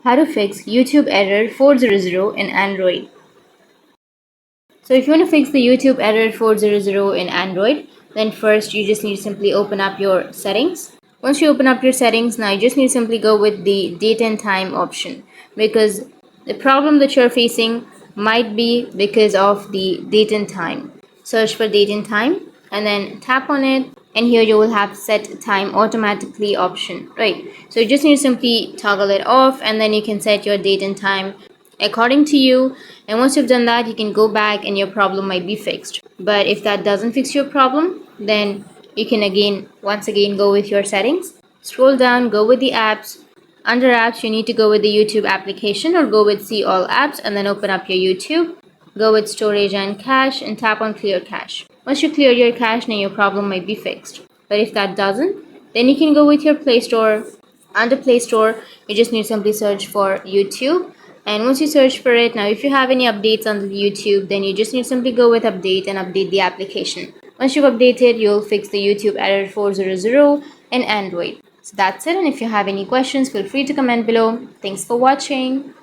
How to fix YouTube error 400 in Android. So if you want to fix the YouTube error 400 in Android, then first you just need to simply open up your settings. Once you open up your settings, now you just need to simply go with the date and time option, because the problem that you're facing might be because of the date and time. Search for date and time and then tap on it, and here you will have set time automatically option, right? So you just need to simply toggle it off, and then you can set your date and time according to you. And once you've done that, you can go back and your problem might be fixed. But if that doesn't fix your problem, then you can once again go with your settings, scroll down, go with the apps. Under apps, you need to go with the YouTube application or go with see all apps, and then open up your YouTube, go with storage and cache, and tap on clear cache. Once you clear your cache, now your problem might be fixed. But if that doesn't, then you can go with your Play Store. Under Play Store, you just need to simply search for YouTube, and once you search for it, now if you have any updates on the YouTube, then you just need to simply go with update and update the application. Once you've updated, you'll fix the YouTube error 400 in Android. So that's it, and if you have any questions, feel free to comment below. Thanks for watching.